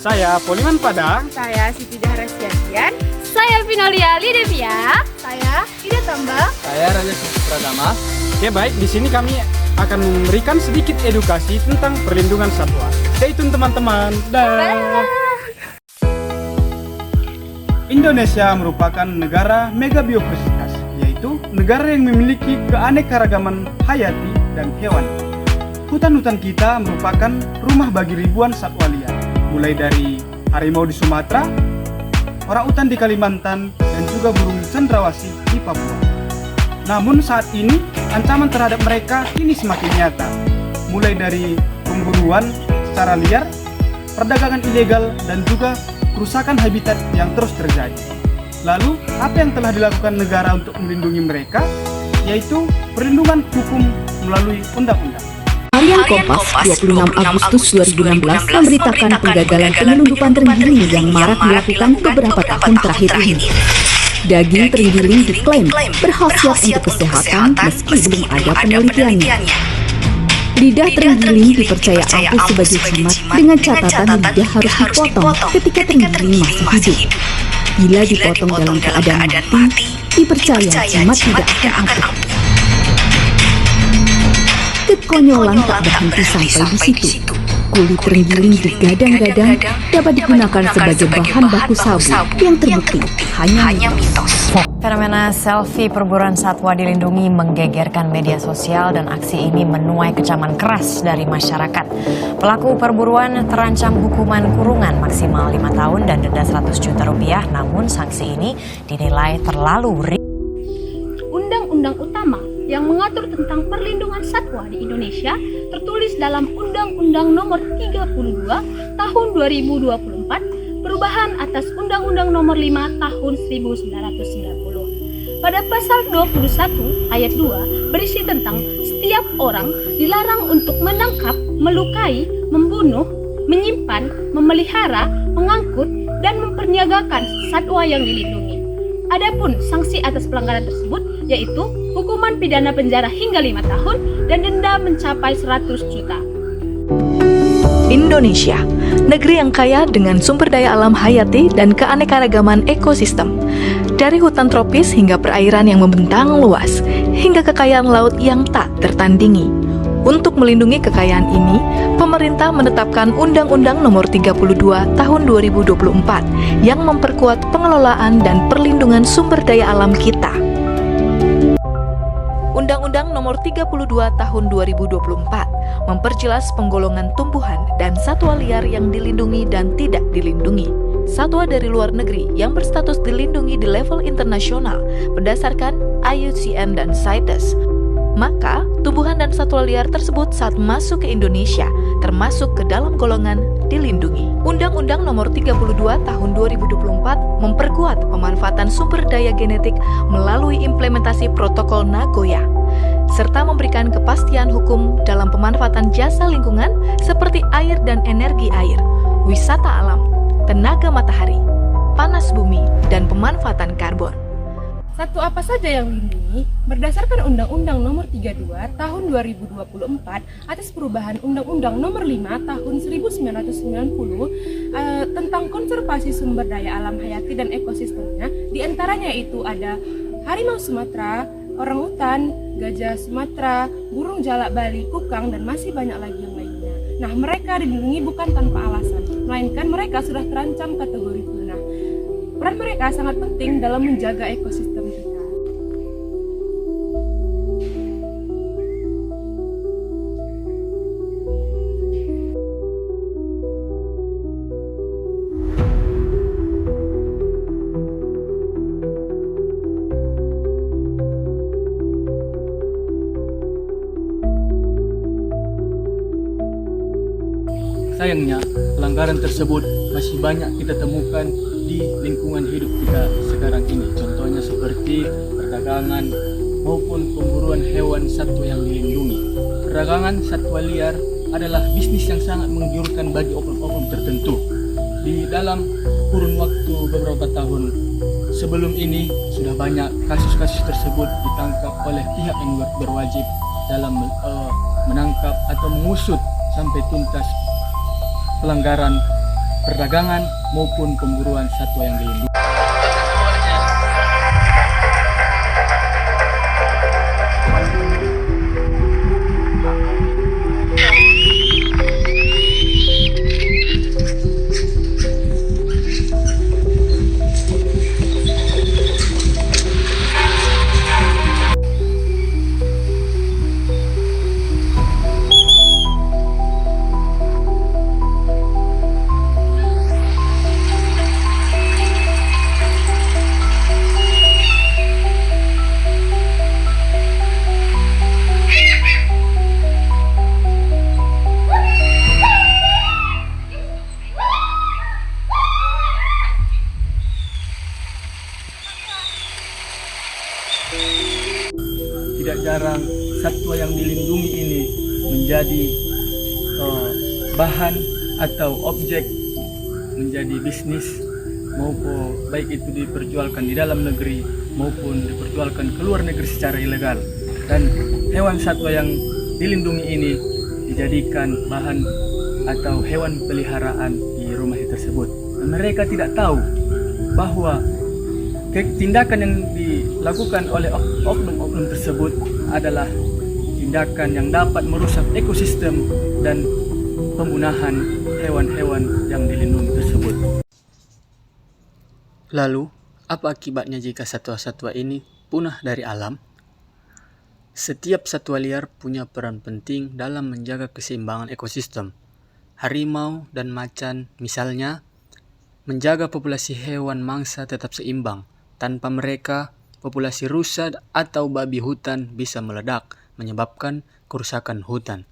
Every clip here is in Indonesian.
Saya Poliman Padang. Saya Siti Dahrasian. Saya Vinolia Lidevia. Saya Ida Tambah. Saya Raja Pradama. Oke, baik, di sini kami akan memberikan sedikit edukasi tentang perlindungan satwa. Stay tune teman-teman. Dah. Indonesia merupakan negara megabiodiversitas, yaitu negara yang memiliki keanekaragaman hayati dan hewani. Hutan-hutan kita merupakan rumah bagi ribuan satwa liar, mulai dari harimau di Sumatera, orangutan di Kalimantan, dan juga burung cendrawasih di Papua. Namun saat ini, ancaman terhadap mereka ini semakin nyata, mulai dari pemburuan secara liar, perdagangan ilegal, dan juga kerusakan habitat yang terus terjadi. Lalu, apa yang telah dilakukan negara untuk melindungi mereka? Yaitu perlindungan hukum melalui undang-undang. Harian Kompas 26 Agustus 2016 memberitakan penggagalan penyelundupan terenggiling yang marak dilakukan beberapa tahun terakhir ini. Daging terenggiling diklaim berkhasiat untuk kesehatan meski belum ada penelitiannya. Lidah terenggiling dipercaya ampuh sebagai jimat dengan catatan lidah harus dipotong ketika terenggiling masih hidup. Bila dipotong dalam keadaan mati, dipercaya jimat tidak akan ampuh. Kekonyolan tak berhenti sampai di situ. Kulit terenggiling digadang-gadang dapat digunakan sebagai bahan baku sabu yang terbukti hanya mitos. Fenomena selfie perburuan satwa dilindungi menggegerkan media sosial dan aksi ini menuai kecaman keras dari masyarakat. Pelaku perburuan terancam hukuman kurungan maksimal 5 tahun dan denda 100 juta rupiah, namun sanksi ini dinilai terlalu ringan. Undang-undang utama yang mengatur tentang perlindungan satwa di Indonesia tertulis dalam Undang-Undang Nomor 32 Tahun 2024, perubahan atas Undang-Undang Nomor 5 Tahun 1990. Pada pasal 21 ayat 2 berisi tentang setiap orang dilarang untuk menangkap, melukai, membunuh, menyimpan, memelihara, mengangkut, dan memperniagakan satwa yang dilindungi. Adapun sanksi atas pelanggaran tersebut yaitu hukuman pidana penjara hingga 5 tahun dan denda mencapai 100 juta. Indonesia, negeri yang kaya dengan sumber daya alam hayati dan keanekaragaman ekosistem. Dari hutan tropis hingga perairan yang membentang luas, hingga kekayaan laut yang tak tertandingi. Untuk melindungi kekayaan ini, pemerintah menetapkan Undang-Undang Nomor 32 Tahun 2024 yang memperkuat pengelolaan dan perlindungan sumber daya alam kita. Undang-Undang Nomor 32 Tahun 2024 memperjelas penggolongan tumbuhan dan satwa liar yang dilindungi dan tidak dilindungi. Satwa dari luar negeri yang berstatus dilindungi di level internasional berdasarkan IUCN dan CITES. Maka, tumbuhan dan satwa liar tersebut saat masuk ke Indonesia termasuk ke dalam golongan dilindungi. Undang-Undang Nomor 32 Tahun 2024 memperkuat pemanfaatan sumber daya genetik melalui implementasi Protokol Nagoya, serta memberikan kepastian hukum dalam pemanfaatan jasa lingkungan seperti air dan energi air, wisata alam, tenaga matahari, panas bumi, dan pemanfaatan karbon. Satwa apa saja yang dilindungi? Berdasarkan Undang-Undang Nomor 32 Tahun 2024 atas perubahan Undang-Undang Nomor 5 Tahun 1990 tentang konservasi sumber daya alam hayati dan ekosistemnya, diantaranya itu ada harimau Sumatera, orangutan, gajah Sumatera, burung jalak Bali, kukang, dan masih banyak lagi yang lainnya. Nah, mereka dilindungi bukan tanpa alasan, melainkan mereka sudah terancam kategori punah. Peran mereka sangat penting dalam menjaga ekosistem kita. Sayangnya, pelanggaran tersebut masih banyak kita temukan di lingkungan hidup kita sekarang ini. Contohnya seperti perdagangan maupun pemburuan hewan satwa yang dilindungi. Perdagangan satwa liar adalah bisnis yang sangat menggiurkan bagi oknum-oknum tertentu. Di dalam kurun waktu beberapa tahun sebelum ini sudah banyak kasus-kasus tersebut ditangkap oleh pihak yang berwajib dalam menangkap atau mengusut sampai tuntas pelanggaran perdagangan maupun pemburuan satwa yang dilindungi. Tidak jarang satwa yang dilindungi ini menjadi bahan atau objek menjadi bisnis, maupun baik itu diperjualkan di dalam negeri maupun diperjualkan ke luar negeri secara ilegal. Dan hewan satwa yang dilindungi ini dijadikan bahan atau hewan peliharaan di rumah tersebut. Dan mereka tidak tahu bahwa tindakan yang dilakukan oleh oknum-oknum tersebut adalah tindakan yang dapat merusak ekosistem dan pembunuhan hewan-hewan yang dilindungi tersebut. Lalu, apa akibatnya jika satwa-satwa ini punah dari alam? Setiap satwa liar punya peran penting dalam menjaga keseimbangan ekosistem. Harimau dan macan misalnya menjaga populasi hewan mangsa tetap seimbang. Tanpa mereka, populasi rusa atau babi hutan bisa meledak, menyebabkan kerusakan hutan.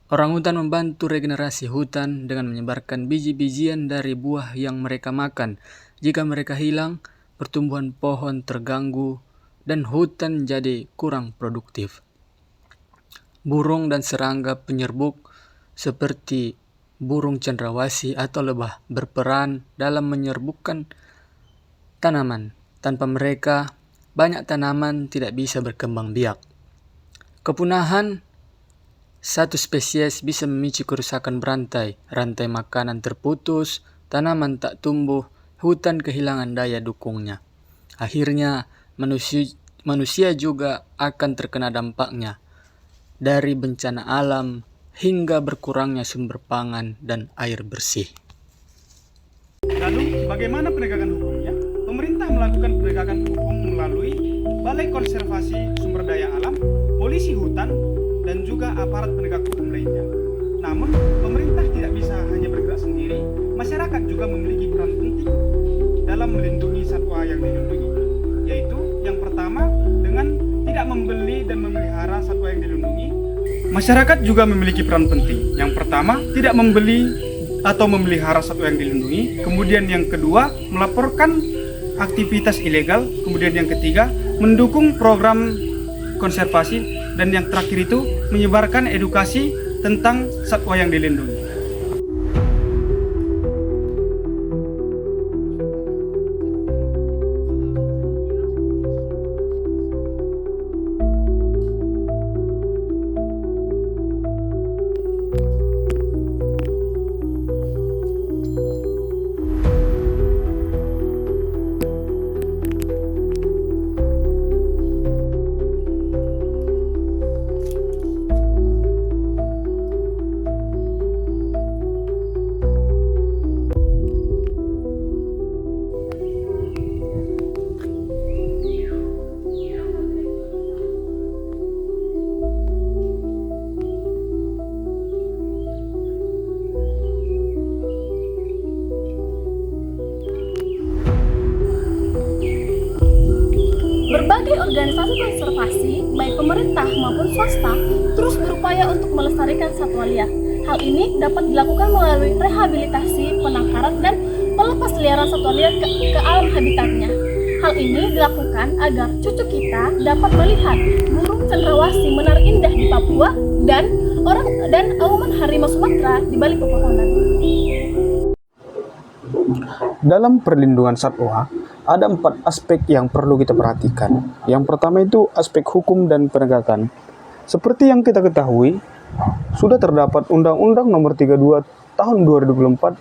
Orangutan membantu regenerasi hutan dengan menyebarkan biji-bijian dari buah yang mereka makan. Jika mereka hilang, pertumbuhan pohon terganggu dan hutan jadi kurang produktif. Burung dan serangga penyerbuk seperti burung cendrawasih atau lebah berperan dalam menyerbukkan tanaman. Tanpa mereka, banyak tanaman tidak bisa berkembang biak. Kepunahan satu spesies bisa memicu kerusakan berantai, rantai makanan terputus, tanaman tak tumbuh, hutan kehilangan daya dukungnya. Akhirnya, manusia juga akan terkena dampaknya, dari bencana alam hingga berkurangnya sumber pangan dan air bersih. Lalu, bagaimana penegakan hukumnya? Pemerintah melakukan penegakan hukum melalui Balai Konservasi Sumber Daya Alam, Polisi Hutan, dan juga aparat penegak hukum lainnya. Namun, pemerintah tidak bisa hanya bergerak sendiri, masyarakat juga memiliki peran penting dalam melindungi satwa yang dilindungi, yaitu yang pertama dengan tidak membeli dan memelihara satwa yang dilindungi. Masyarakat juga memiliki peran penting. Yang pertama, tidak membeli atau memelihara satwa yang dilindungi. Kemudian yang kedua, melaporkan aktivitas ilegal. Kemudian yang ketiga, mendukung program konservasi. Dan yang terakhir itu, menyebarkan edukasi tentang satwa yang dilindungi. Berbagai organisasi konservasi, baik pemerintah maupun swasta, terus berupaya untuk melestarikan satwa liar. Hal ini dapat dilakukan melalui rehabilitasi, penangkaran, dan pelepasliaran satwa liar ke alam habitatnya. Hal ini dilakukan agar cucu kita dapat melihat burung cendrawasih menari indah di Papua dan auman harimau Sumatera di balik pepohonan. Dalam perlindungan satwa, ada 4 aspek yang perlu kita perhatikan. Yang pertama itu aspek hukum dan penegakan. Seperti yang kita ketahui, sudah terdapat Undang-Undang Nomor 32 Tahun 2024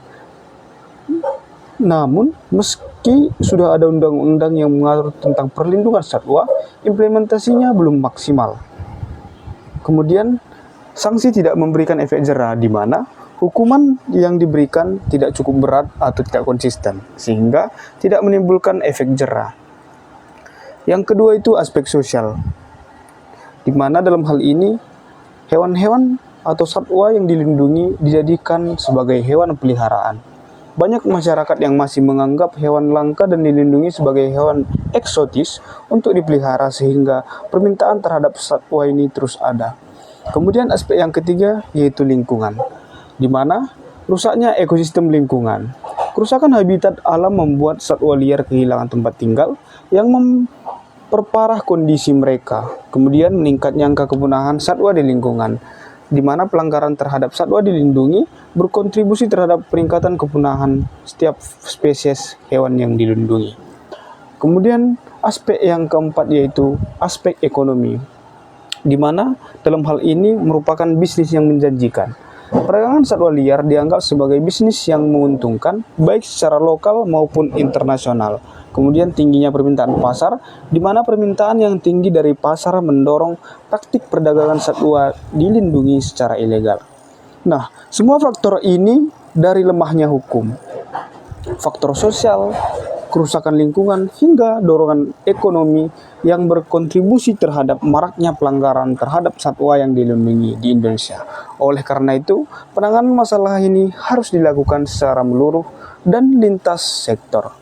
Namun, meski sudah ada undang-undang yang mengatur tentang perlindungan satwa, implementasinya belum maksimal. Kemudian, sanksi tidak memberikan efek jera, di mana hukuman yang diberikan tidak cukup berat atau tidak konsisten, sehingga tidak menimbulkan efek jera. Yang kedua itu aspek sosial, di mana dalam hal ini hewan-hewan atau satwa yang dilindungi dijadikan sebagai hewan peliharaan. Banyak masyarakat yang masih menganggap hewan langka dan dilindungi sebagai hewan eksotis untuk dipelihara, sehingga permintaan terhadap satwa ini terus ada. Kemudian aspek yang ketiga yaitu lingkungan, di mana rusaknya ekosistem lingkungan. Kerusakan habitat alam membuat satwa liar kehilangan tempat tinggal yang memperparah kondisi mereka. Kemudian meningkatnya angka kepunahan satwa di lingkungan, di mana pelanggaran terhadap satwa dilindungi berkontribusi terhadap peningkatan kepunahan setiap spesies hewan yang dilindungi. Kemudian aspek yang keempat yaitu aspek ekonomi, di mana dalam hal ini merupakan bisnis yang menjanjikan. Perdagangan satwa liar dianggap sebagai bisnis yang menguntungkan baik secara lokal maupun internasional. Kemudian tingginya permintaan pasar, di mana permintaan yang tinggi dari pasar mendorong praktik perdagangan satwa dilindungi secara ilegal. Nah, semua faktor ini dari lemahnya hukum, faktor sosial, kerusakan lingkungan, hingga dorongan ekonomi yang berkontribusi terhadap maraknya pelanggaran terhadap satwa yang dilindungi di Indonesia. Oleh karena itu, penanganan masalah ini harus dilakukan secara menyeluruh dan lintas sektor.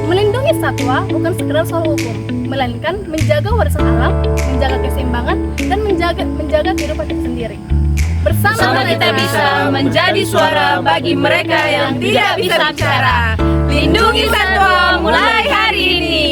Melindungi satwa bukan sekedar soal hukum, melainkan menjaga warisan alam, menjaga keseimbangan, dan menjaga kehidupan itu sendiri. Bersama kita bisa menjadi suara bagi mereka yang tidak bisa bicara. Lindungi satwa mulai hari ini.